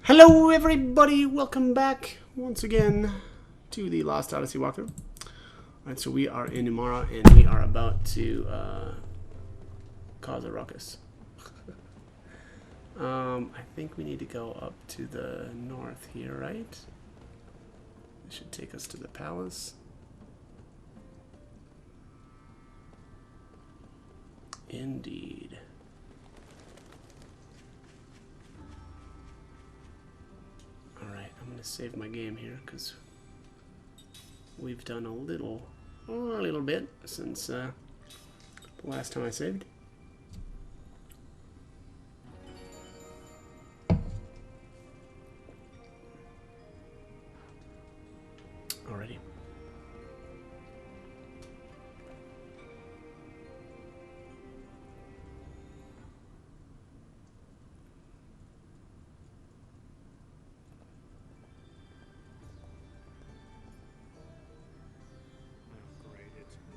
Hello everybody, welcome back once again to the Lost Odyssey walkthrough. Alright, so we are in Umara and we are about to cause a ruckus. I think we need to go up to the north here, right? This should take us to the palace. Indeed. Alright, I'm going to save my game here because we've done a little bit since the last time I saved. Alrighty.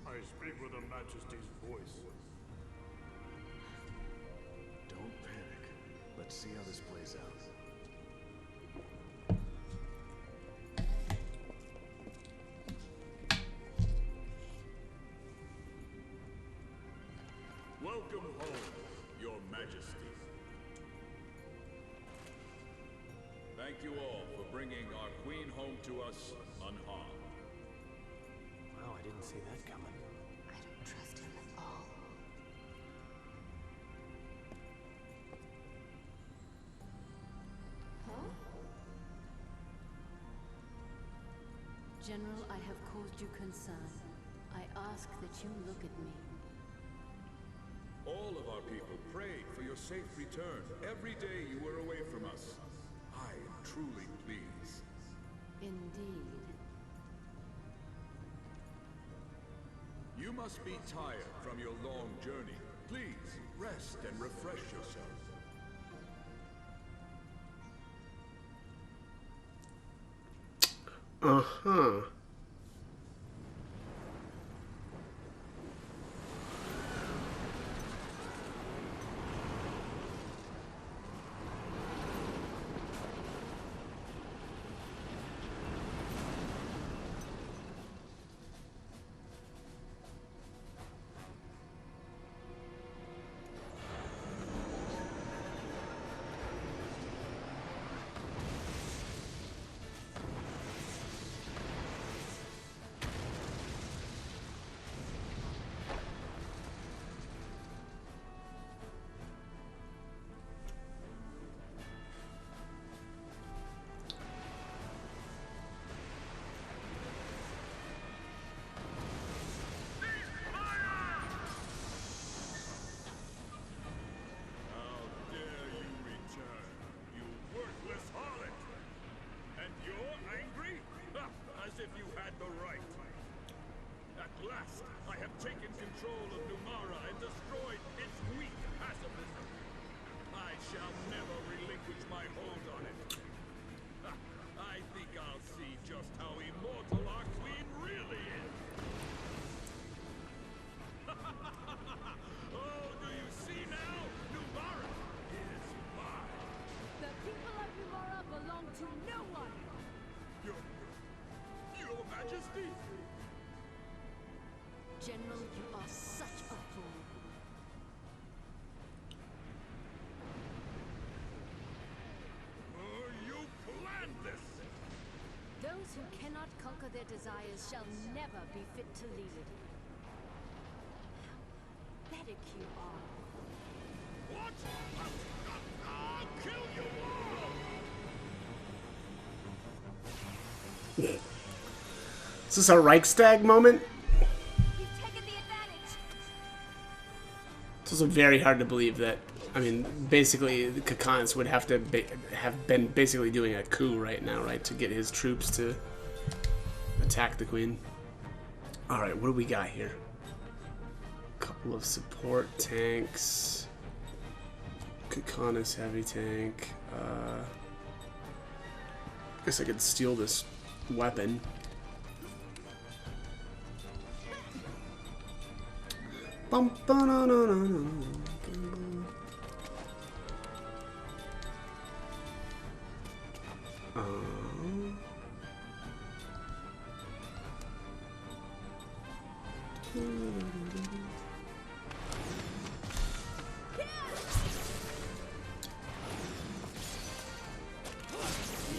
I speak with Her Majesty's voice. Don't panic. Let's see how this plays out. Welcome home, Your Majesty. Thank you all for bringing our queen home to us unharmed. Wow, I didn't see that coming. I don't trust him at all. Huh? General, I have caused you concern. I ask that you look at me. All of our people prayed for your safe return every day you were away from us. I am truly pleased. Indeed. You must be tired from your long journey. Please, rest and refresh yourself. Uh-huh. How dare you return, you worthless harlot! And you're angry? Ha, as if you had the right. At last, I have taken control of Numara and destroyed its weak pacifism. I shall never relinquish my hold on it. Ha, I think I'll see just how immortal our queen really is. Oh, do you see now? Numara is mine. The people of Umara belong to no one! Your Majesty? General, you are such a fool. You planned this! Those who cannot conquer their desires shall never be fit to lead. Pathetic you are. What? I'll kill you all! Is this a Reichstag moment? You've taken the advantage! It's also very hard to believe that, I mean, basically, the Kakans would have to have been basically doing a coup right now, right? To get his troops to attack the queen. Alright, what do we got here? Couple of support tanks. Kakana's heavy tank. I guess I could steal this weapon. Bum, ba-na-na-na-na.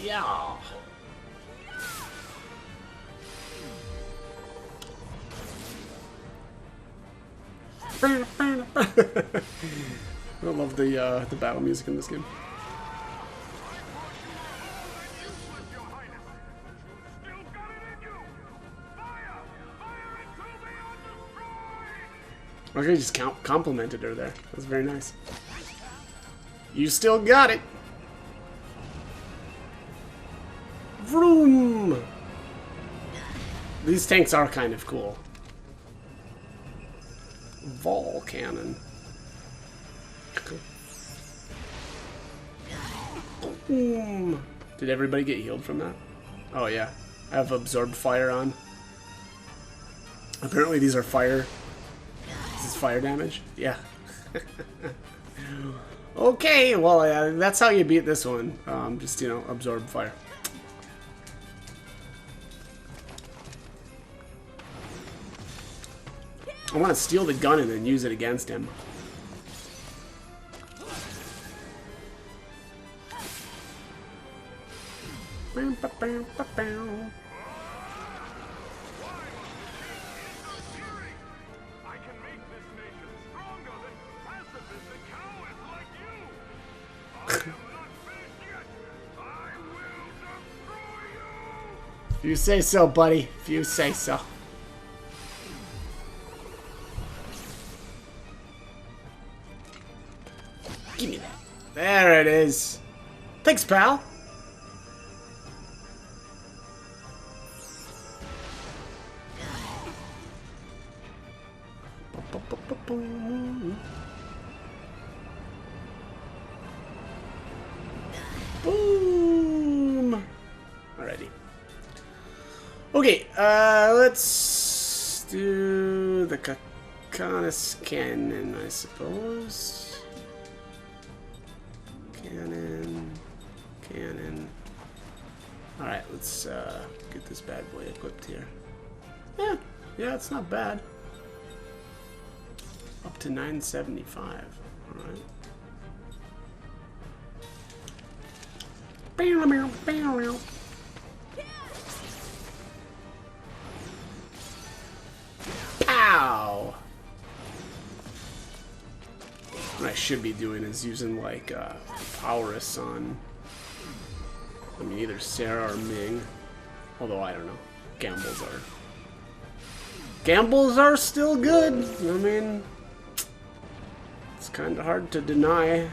Yeah. I love the battle music in this game. Okay, just complimented her there. That's very nice. You still got it. Vroom. These tanks are kind of cool. Vol cannon. Boom. Did everybody get healed from that? Oh yeah. I have absorbed fire on. Apparently these are fire. This is fire damage? Yeah. Okay, well, that's how you beat this one. Just, you know, absorb fire. I want to steal the gun and then use it against him. If you say so, buddy. If you say so. Give me that. There it is. Thanks, pal. Boom. Alrighty. Okay, let's do the Cacanus cannon, I suppose. Cannon. Alright, let's get this bad boy equipped here. Yeah, it's not bad. Up to 975. Alright. Pow! What I should be doing is using like Powerus on, I mean, either Sarah or Ming. Although I don't know. Gambles are still good. I mean, it's kind of hard to deny.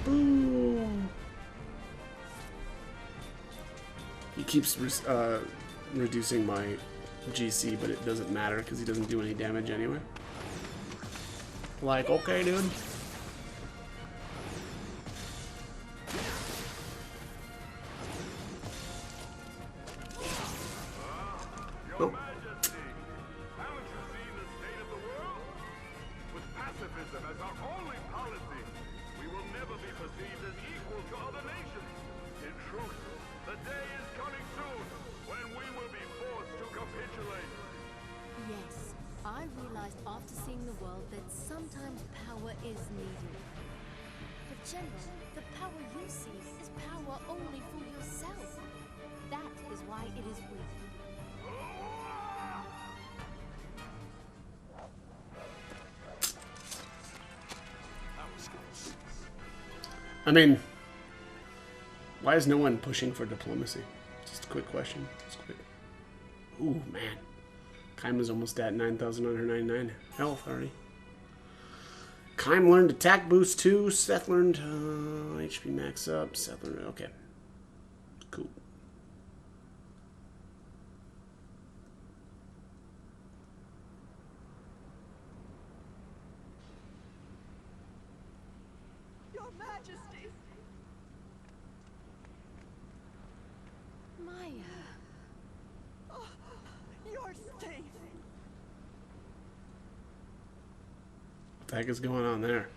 Boom. He keeps reducing my GC, but it doesn't matter because he doesn't do any damage anyway. Like, okay, dude. Your Majesty, haven't you seen the state of the world? With pacifism as our only policy, we will never be perceived as equal to other nations. In truth, the day is coming soon when we will be forced to capitulate. Yes, I realized after seeing the world that sometimes power is needed. But General, the power you see is power only for yourself. That is why it is weak. I mean, why is no one pushing for diplomacy? Just a quick question. Just quick. Ooh, man. Kaima's almost at 9,999 health already. Kaim learned attack boost too. Seth learned HP max up. Seth learned, okay. Cool. Your Majesty! Maya. Oh, you're safe! What the heck is going on there?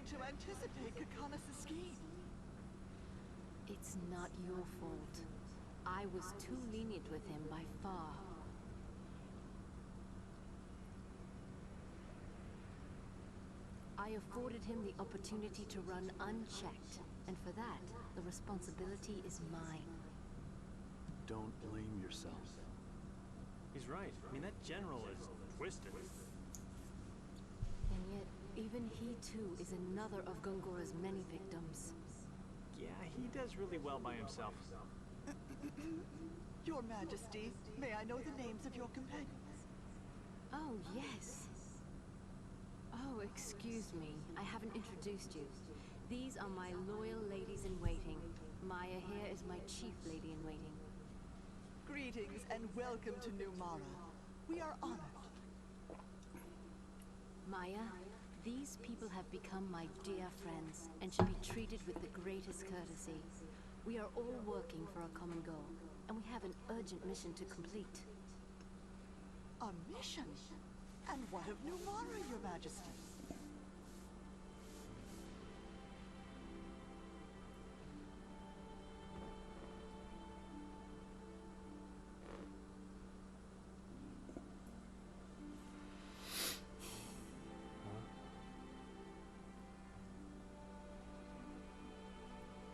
failing to anticipate Kakana's scheme. It's not your fault. I was too lenient with him by far. I afforded him the opportunity to run unchecked, and for that, the responsibility is mine. Don't blame yourself. He's right. I mean, that general is twisted. And yet, even he too is another of Gongora's many victims. Yeah, he does really well by himself. Your Majesty, may I know the names of your companions? Oh, yes. Oh, excuse me. I haven't introduced you. These are my loyal ladies-in-waiting. Maya here is my chief lady-in-waiting. Greetings and welcome to New Mara. We are honored. Maya, these people have become my dear friends and should be treated with the greatest courtesy. We are all working for a common goal, and we have an urgent mission to complete. A mission? And what of New Mara, Your Majesty?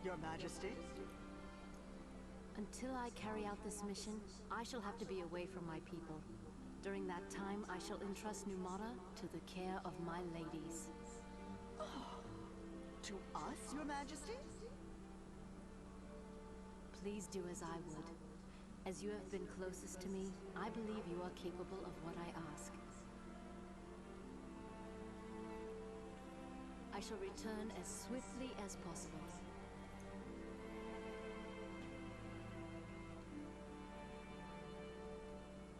Your Majesty? Until I carry out this mission, I shall have to be away from my people. During that time, I shall entrust Numara to the care of my ladies. To us, Your Majesty? Please do as I would. As you have been closest to me, I believe you are capable of what I ask. I shall return as swiftly as possible.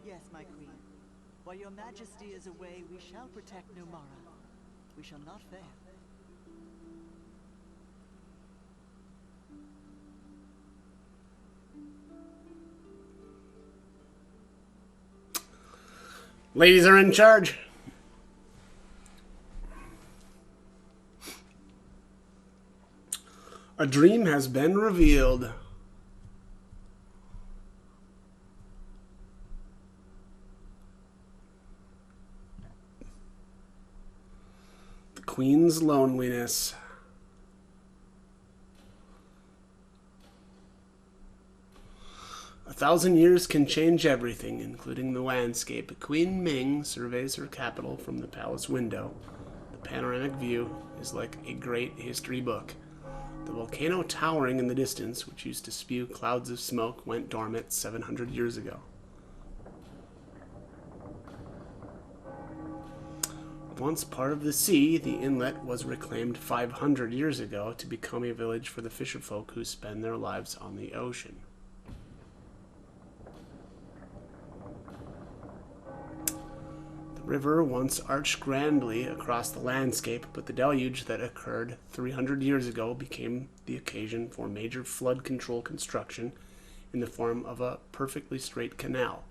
Yes, my queen. While Your Majesty is away, we shall protect New Mara. We shall not fail. Ladies are in charge. A dream has been revealed. The Queen's loneliness. A 1,000 years can change everything, including the landscape. Queen Ming surveys her capital from the palace window. The panoramic view is like a great history book. The volcano towering in the distance, which used to spew clouds of smoke, went dormant 700 years ago. Once part of the sea, the inlet was reclaimed 500 years ago to become a village for the fisherfolk who spend their lives on the ocean. The river once arched grandly across the landscape, but the deluge that occurred 300 years ago became the occasion for major flood control construction in the form of a perfectly straight canal.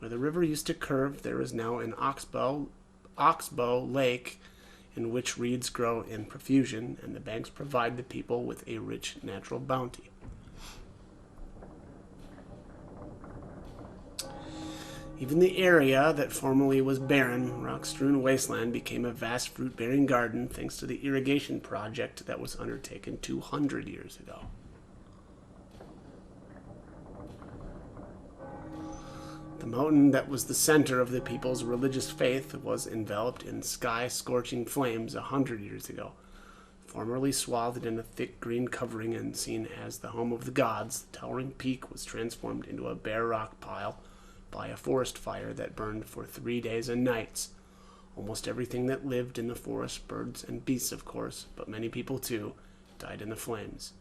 Where the river used to curve, there is now an oxbow lake in which reeds grow in profusion, and the banks provide the people with a rich natural bounty. Even the area that formerly was barren, rock-strewn wasteland became a vast fruit-bearing garden thanks to the irrigation project that was undertaken 200 years ago. The mountain that was the center of the people's religious faith was enveloped in sky-scorching flames 100 years ago. Formerly swathed in a thick green covering and seen as the home of the gods, the towering peak was transformed into a bare rock pile by a forest fire that burned for 3 days and nights. Almost everything that lived in the forest, birds and beasts of course, but many people too, died in the flames.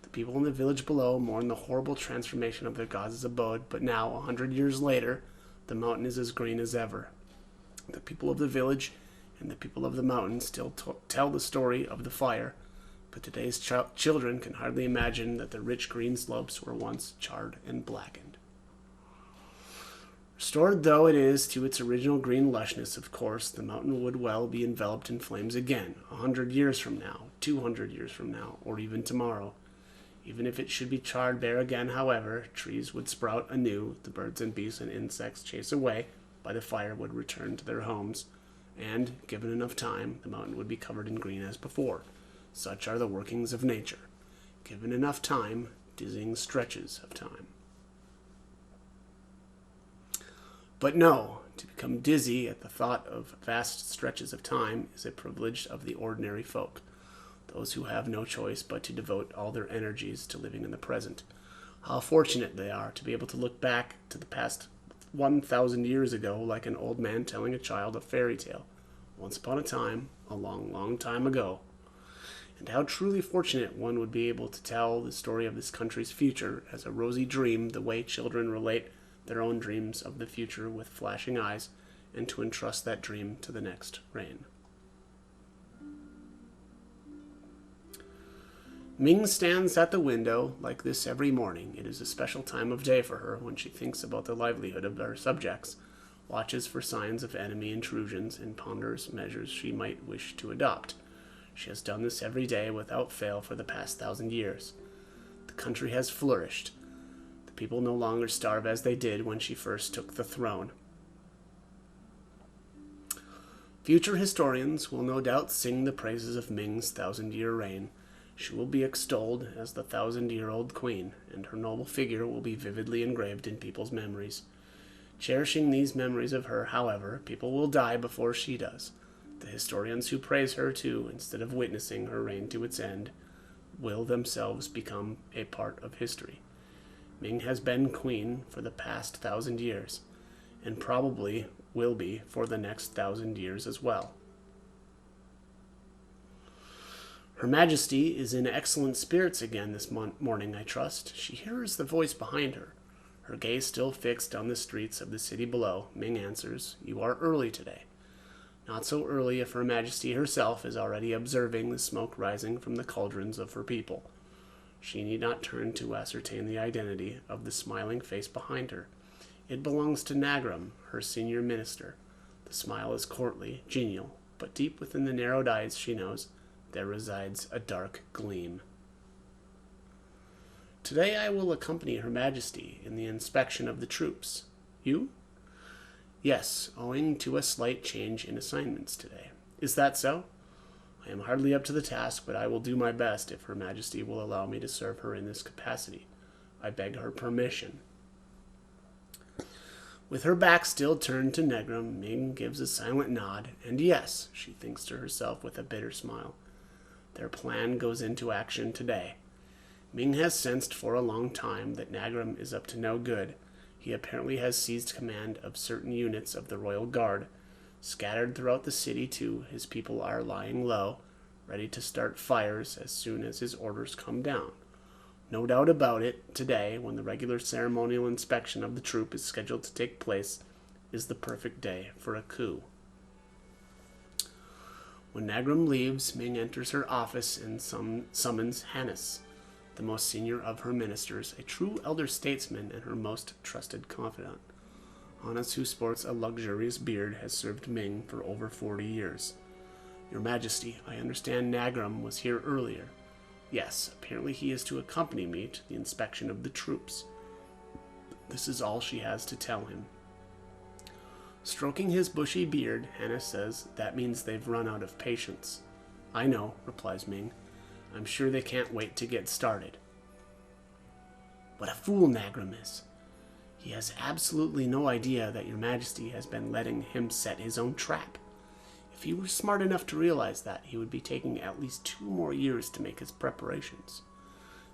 The people in the village below mourn the horrible transformation of their gods' abode, but now, 100 years later, the mountain is as green as ever. The people of the village and the people of the mountain still tell the story of the fire, but today's children can hardly imagine that the rich green slopes were once charred and blackened. Restored though it is to its original green lushness, of course, the mountain would well be enveloped in flames again, 100 years from now, 200 years from now, or even tomorrow. Even if it should be charred bare again, however, trees would sprout anew, the birds and beasts and insects chased away by the fire would return to their homes, and, given enough time, the mountain would be covered in green as before. Such are the workings of nature. Given enough time, dizzying stretches of time. But no, to become dizzy at the thought of vast stretches of time is a privilege of the ordinary folk, those who have no choice but to devote all their energies to living in the present. How fortunate they are to be able to look back to the past 1,000 years ago like an old man telling a child a fairy tale. Once upon a time, a long, long time ago. And how truly fortunate one would be able to tell the story of this country's future as a rosy dream the way children relate their own dreams of the future with flashing eyes, and to entrust that dream to the next reign. Ming stands at the window like this every morning. It is a special time of day for her when she thinks about the livelihood of her subjects, watches for signs of enemy intrusions, and ponders measures she might wish to adopt. She has done this every day without fail for the past 1,000 years. The country has flourished. The people no longer starve as they did when she first took the throne. Future historians will no doubt sing the praises of Ming's 1,000-year reign. She will be extolled as the 1,000-year-old queen, and her noble figure will be vividly engraved in people's memories. Cherishing these memories of her, however, people will die before she does. The historians who praise her, too, instead of witnessing her reign to its end, will themselves become a part of history. Ming has been queen for the past 1,000 years, and probably will be for the next 1,000 years as well. Her Majesty is in excellent spirits again this morning, I trust. She hears the voice behind her. Her gaze still fixed on the streets of the city below, Ming answers, "You are early today." Not so early if Her Majesty herself is already observing the smoke rising from the cauldrons of her people. She need not turn to ascertain the identity of the smiling face behind her. It belongs to Nagram, her senior minister. The smile is courtly, genial, but deep within the narrowed eyes, she knows, there resides a dark gleam. Today I will accompany Her Majesty in the inspection of the troops. You? Yes, owing to a slight change in assignments today. Is that so? I am hardly up to the task, but I will do my best if Her Majesty will allow me to serve her in this capacity. I beg her permission. With her back still turned to Negram, Ming gives a silent nod, and yes, she thinks to herself with a bitter smile. Their plan goes into action today. Ming has sensed for a long time that Nagram is up to no good. He apparently has seized command of certain units of the Royal Guard. Scattered throughout the city, too, his people are lying low, ready to start fires as soon as his orders come down. No doubt about it, today, when the regular ceremonial inspection of the troop is scheduled to take place, is the perfect day for a coup. When Nagram leaves, Ming enters her office and summons Hannes, the most senior of her ministers, a true elder statesman and her most trusted confidant. Hannes, who sports a luxurious beard, has served Ming for over 40 years. Your Majesty, I understand Nagram was here earlier. Yes, apparently he is to accompany me to the inspection of the troops. This is all she has to tell him. Stroking his bushy beard, Hannes says, that means they've run out of patience. I know, replies Ming. I'm sure they can't wait to get started. What a fool Nagram is. He has absolutely no idea that Your Majesty has been letting him set his own trap. If he were smart enough to realize that, he would be taking at least 2 more years to make his preparations.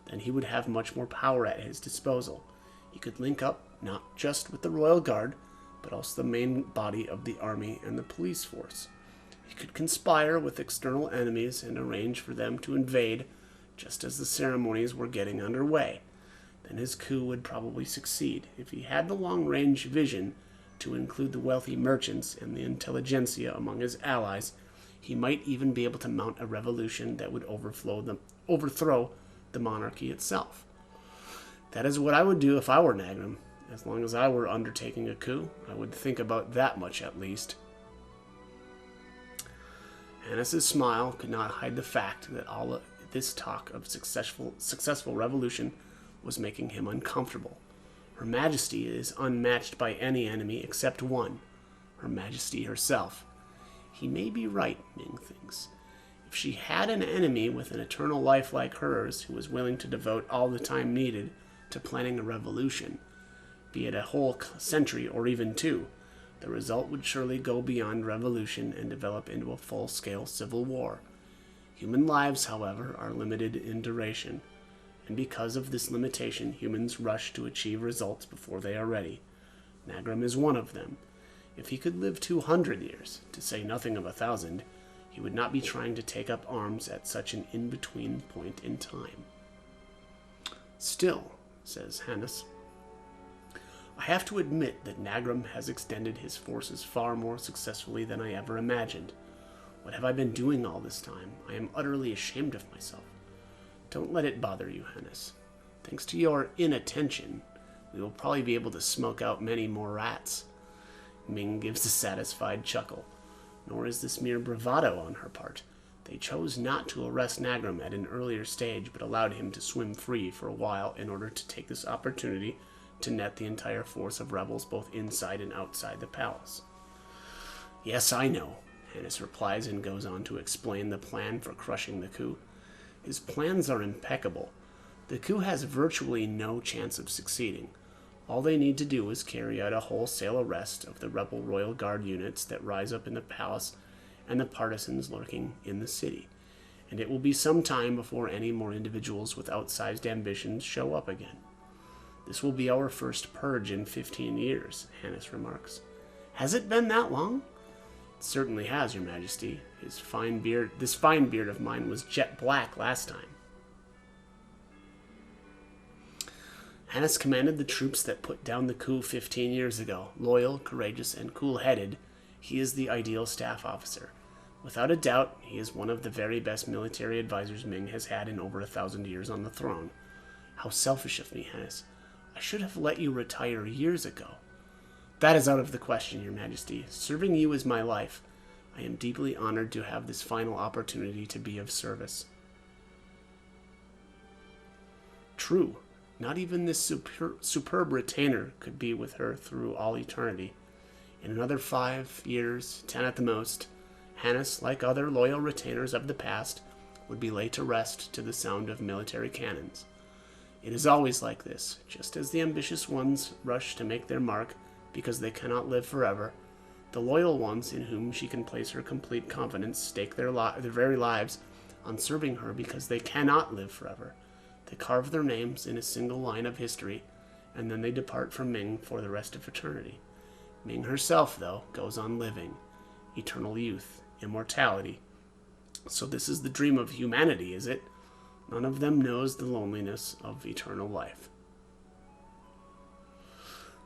Then he would have much more power at his disposal. He could link up not just with the Royal Guard, but also the main body of the army and the police force. He could conspire with external enemies and arrange for them to invade just as the ceremonies were getting underway. Then his coup would probably succeed. If he had the long-range vision to include the wealthy merchants and the intelligentsia among his allies, he might even be able to mount a revolution that would overthrow the monarchy itself. That is what I would do if I were Nagram. As long as I were undertaking a coup, I would think about that much at least. Hannes' smile could not hide the fact that all of this talk of successful revolution was making him uncomfortable. Her Majesty is unmatched by any enemy except one, Her Majesty herself. He may be right, Ming thinks. If she had an enemy with an eternal life like hers who was willing to devote all the time needed to planning a revolution, be it a whole century or even two, the result would surely go beyond revolution and develop into a full-scale civil war. Human lives, however, are limited in duration, and because of this limitation, humans rush to achieve results before they are ready. Nagram is one of them. If he could live 200 years, to say nothing of 1,000, he would not be trying to take up arms at such an in-between point in time. Still, says Hannes, I have to admit that Nagram has extended his forces far more successfully than I ever imagined. What have I been doing all this time? I am utterly ashamed of myself. Don't let it bother you, Hannes. Thanks to your inattention, we will probably be able to smoke out many more rats. Ming gives a satisfied chuckle. Nor is this mere bravado on her part. They chose not to arrest Nagram at an earlier stage, but allowed him to swim free for a while in order to take this opportunity to net the entire force of rebels both inside and outside the palace. Yes, I know, Hannes replies and goes on to explain the plan for crushing the coup. His plans are impeccable. The coup has virtually no chance of succeeding. All they need to do is carry out a wholesale arrest of the rebel royal guard units that rise up in the palace and the partisans lurking in the city, and it will be some time before any more individuals with outsized ambitions show up again. This will be our first purge in 15 years, Hannes remarks. Has it been that long? It certainly has, Your Majesty. This fine beard of mine was jet black last time. Hannes commanded the troops that put down the coup 15 years ago. Loyal, courageous, and cool-headed, he is the ideal staff officer. Without a doubt, he is one of the very best military advisors Ming has had in over 1,000 years on the throne. How selfish of me, Hannes. I should have let you retire years ago. That is out of the question, Your Majesty. Serving you is my life. I am deeply honored to have this final opportunity to be of service. True. Not even this superb retainer could be with her through all eternity. In another 5 years, 10 at the most, Hannes, like other loyal retainers of the past, would be laid to rest to the sound of military cannons. It is always like this. Just as the ambitious ones rush to make their mark because they cannot live forever, the loyal ones in whom she can place her complete confidence stake their very lives on serving her because they cannot live forever. They carve their names in a single line of history, and then they depart from Ming for the rest of eternity. Ming herself, though, goes on living. Eternal youth, immortality. So this is the dream of humanity, is it? None of them knows the loneliness of eternal life.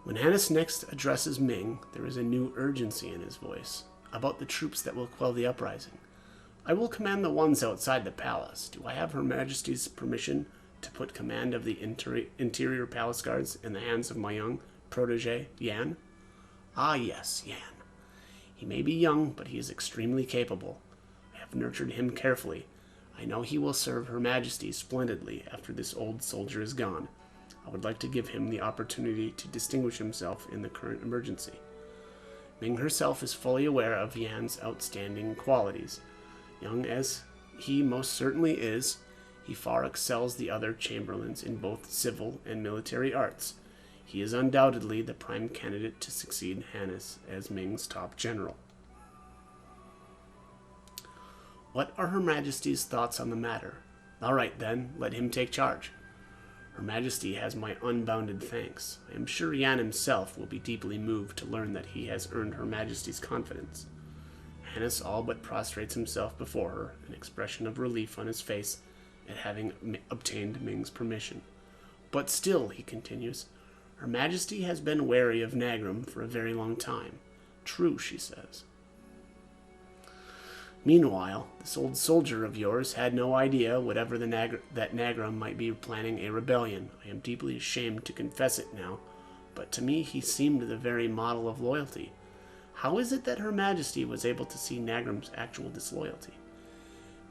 When Hannes next addresses Ming, there is a new urgency in his voice, about the troops that will quell the uprising. I will command the ones outside the palace. Do I have Her Majesty's permission to put command of the interior palace guards in the hands of my young protege, Yan? Ah, yes, Yan. He may be young, but he is extremely capable. I have nurtured him carefully. I know he will serve Her Majesty splendidly after this old soldier is gone. I would like to give him the opportunity to distinguish himself in the current emergency. Ming herself is fully aware of Yan's outstanding qualities. Young as he most certainly is, he far excels the other chamberlains in both civil and military arts. He is undoubtedly the prime candidate to succeed Hannes as Ming's top general. What are Her Majesty's thoughts on the matter? All right, then, let him take charge. Her Majesty has my unbounded thanks. I am sure Yan himself will be deeply moved to learn that he has earned Her Majesty's confidence. Hannes all but prostrates himself before her, an expression of relief on his face at having obtained Ming's permission. But still, he continues, Her Majesty has been wary of Nagram for a very long time. True, she says. Meanwhile, this old soldier of yours had no idea whatever that Nagram might be planning a rebellion. I am deeply ashamed to confess it now, but to me he seemed the very model of loyalty. How is it that Her Majesty was able to see Nagram's actual disloyalty?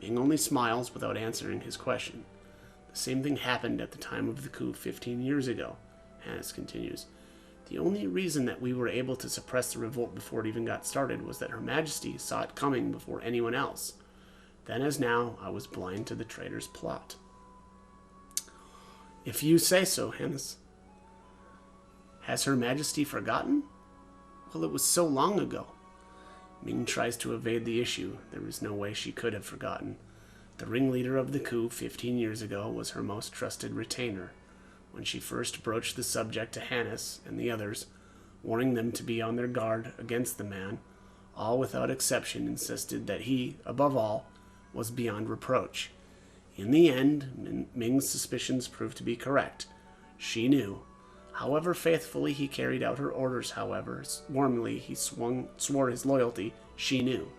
Ming only smiles without answering his question. The same thing happened at the time of the coup 15 years ago, Hannes continues. The only reason that we were able to suppress the revolt before it even got started was that Her Majesty saw it coming before anyone else. Then as now, I was blind to the traitor's plot. If you say so, Hannes. Has Her Majesty forgotten? Well, it was so long ago. Ming tries to evade the issue. There is no way she could have forgotten. The ringleader of the coup 15 years ago was her most trusted retainer. When she first broached the subject to Hannes and the others, warning them to be on their guard against the man, all without exception insisted that he, above all, was beyond reproach. In the end, Ming's suspicions proved to be correct. She knew. However faithfully he carried out her orders, however warmly he swore his loyalty, she knew.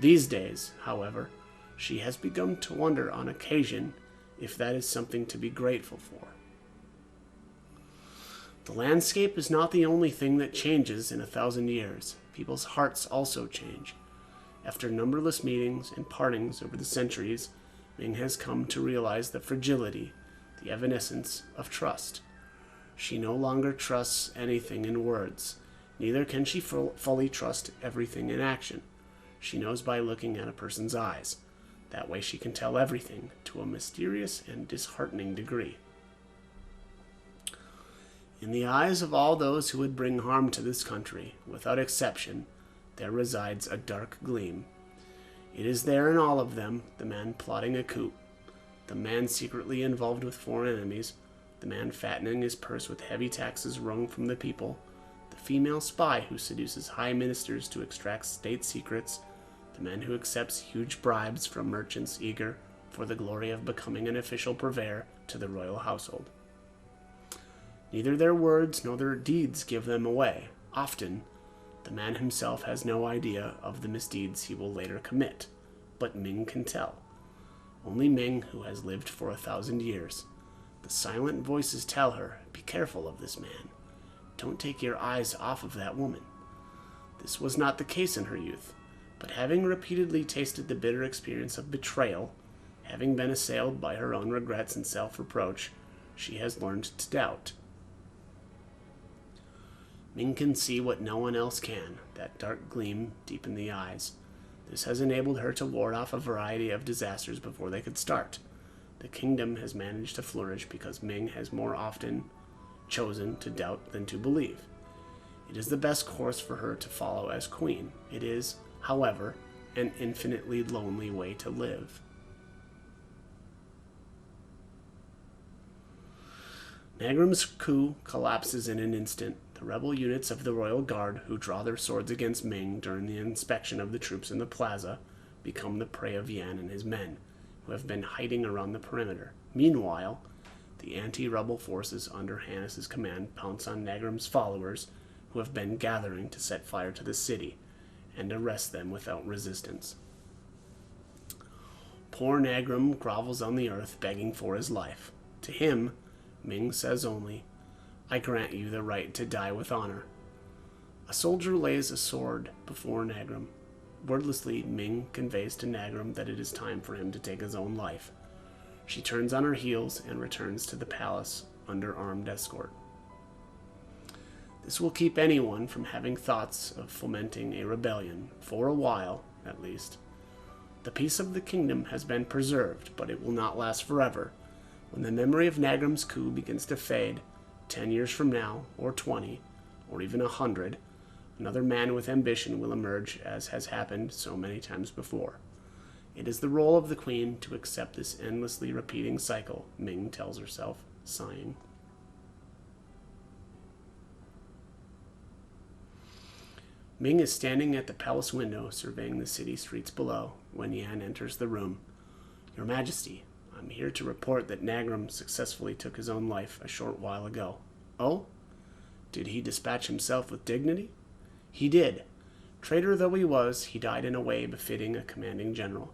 These days, however, she has begun to wonder on occasion if that is something to be grateful for. The landscape is not the only thing that changes in 1,000 years. People's hearts also change. After numberless meetings and partings over the centuries, Ming has come to realize the fragility, the evanescence of trust. She no longer trusts anything in words. Neither can she fully trust everything in action. She knows by looking at a person's eyes. That way she can tell everything to a mysterious and disheartening degree. In the eyes of all those who would bring harm to this country, without exception, there resides a dark gleam. It is there in all of them, the man plotting a coup, the man secretly involved with foreign enemies, the man fattening his purse with heavy taxes wrung from the people, the female spy who seduces high ministers to extract state secrets, the man who accepts huge bribes from merchants eager for the glory of becoming an official purveyor to the royal household. Neither their words nor their deeds give them away. Often, the man himself has no idea of the misdeeds he will later commit, but Ming can tell. Only Ming, who has lived for 1,000 years. The silent voices tell her, be careful of this man. Don't take your eyes off of that woman. This was not the case in her youth, but having repeatedly tasted the bitter experience of betrayal, having been assailed by her own regrets and self-reproach, she has learned to doubt. Ming can see what no one else can, that dark gleam deep in the eyes. This has enabled her to ward off a variety of disasters before they could start. The kingdom has managed to flourish because Ming has more often chosen to doubt than to believe. It is the best course for her to follow as queen. It is, however, an infinitely lonely way to live. Nagram's coup collapses in an instant. The rebel units of the Royal Guard, who draw their swords against Ming during the inspection of the troops in the plaza, become the prey of Yan and his men, who have been hiding around the perimeter. Meanwhile, the anti-rebel forces under Hannes' command pounce on Nagram's followers, who have been gathering to set fire to the city, and arrest them without resistance. Poor Nagram grovels on the earth, begging for his life. To him, Ming says only, I grant you the right to die with honor. A soldier lays a sword before Nagram. Wordlessly, Ming conveys to Nagram that it is time for him to take his own life. She turns on her heels and returns to the palace under armed escort. This will keep anyone from having thoughts of fomenting a rebellion, for a while, at least. The peace of the kingdom has been preserved, but it will not last forever. When the memory of Nagram's coup begins to fade, 10 years from now, or 20, or even 100, another man with ambition will emerge, as has happened so many times before. It is the role of the queen to accept this endlessly repeating cycle, Ming tells herself, sighing. Ming is standing at the palace window, surveying the city streets below, when Yan enters the room. Your Majesty, I'm here to report that Nagram successfully took his own life a short while ago. Oh? Did he dispatch himself with dignity? He did. Traitor though he was, he died in a way befitting a commanding general.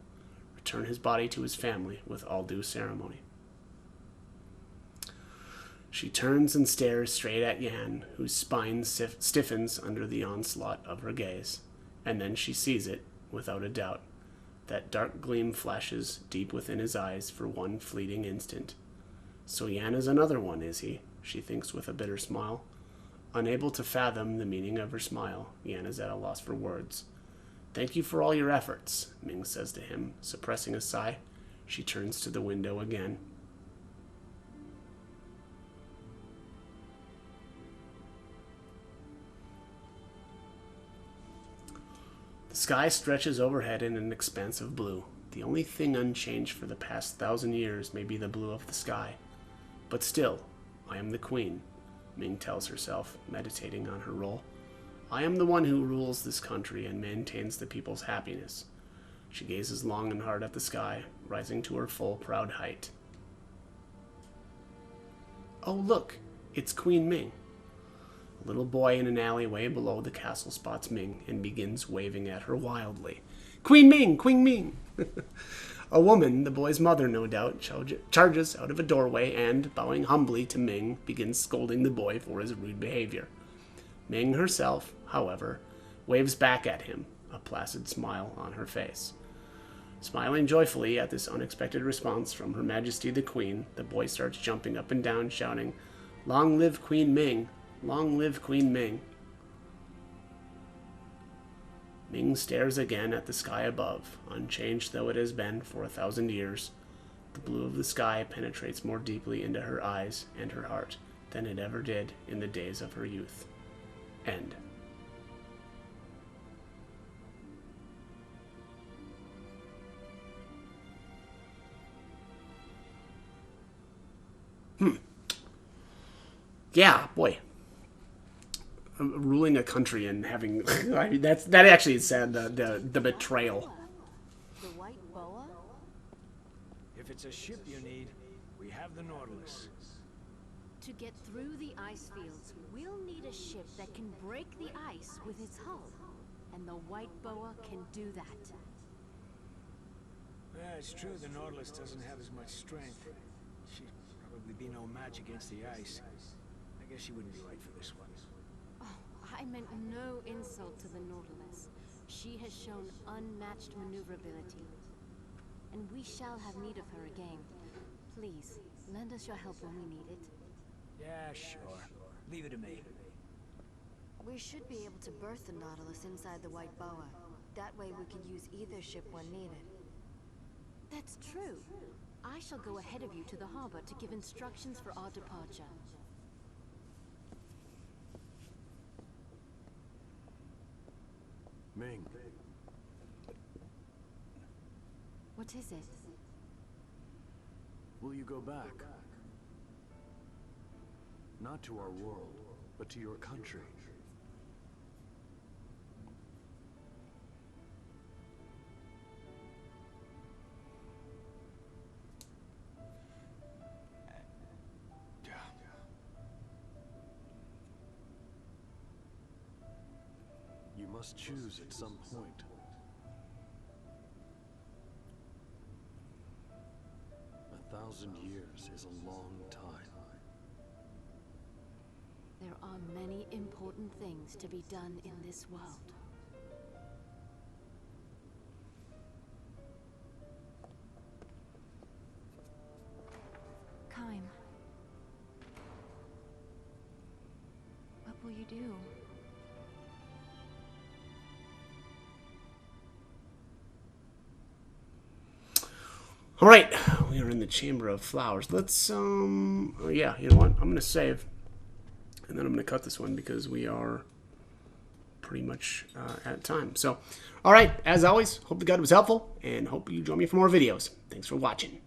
Return his body to his family with all due ceremony. She turns and stares straight at Yan, whose spine stiffens under the onslaught of her gaze. And then she sees it, without a doubt. That dark gleam flashes deep within his eyes for one fleeting instant. So Yan is another one, is he? She thinks with a bitter smile. Unable to fathom the meaning of her smile, Yan is at a loss for words. Thank you for all your efforts, Ming says to him, suppressing a sigh. She turns to the window again. The sky stretches overhead in an expanse of blue. The only thing unchanged for the past 1,000 years may be the blue of the sky. But still, I am the queen, Ming tells herself, meditating on her role. I am the one who rules this country and maintains the people's happiness. She gazes long and hard at the sky, rising to her full, proud height. Oh, look, it's Queen Ming. A little boy in an alleyway below the castle spots Ming and begins waving at her wildly. Queen Ming! Queen Ming! A woman, the boy's mother no doubt, charges out of a doorway and, bowing humbly to Ming, begins scolding the boy for his rude behavior. Ming herself, however, waves back at him, a placid smile on her face. Smiling joyfully at this unexpected response from Her Majesty the Queen, the boy starts jumping up and down, shouting, Long live Queen Ming! Long live Queen Ming! Ming stares again at the sky above, unchanged though it has been for 1,000 years. The blue of the sky penetrates more deeply into her eyes and her heart than it ever did in the days of her youth. End. Yeah, boy. Ruling a country and having I mean, that actually is sad. The betrayal. The white boa? If it's a ship you need, we have the Nautilus. To get through the ice fields, we'll need a ship that can break the ice with its hull. And the white boa can do that. Yeah, it's true the Nautilus doesn't have as much strength. She'd probably be no match against the ice. I guess she wouldn't be right for this one. I meant no insult to the Nautilus. She has shown unmatched maneuverability. And we shall have need of her again. Please, lend us your help when we need it. Yeah, sure. Leave it to me. We should be able to berth the Nautilus inside the White Boa. That way we could use either ship when needed. That's true. I shall go ahead of you to the harbor to give instructions for our departure. Ming. What is it? Will you go back? Not to our world, but to your country. You must choose at some point. A 1,000 years is a long time. There are many important things to be done in this world. Kaim. What will you do? All right, we are in the Chamber of Flowers. Let's, oh yeah, you know what? I'm going to save, and then I'm going to cut this one because we are pretty much at time. So, all right, as always, hope the guide was helpful, and hope you join me for more videos. Thanks for watching.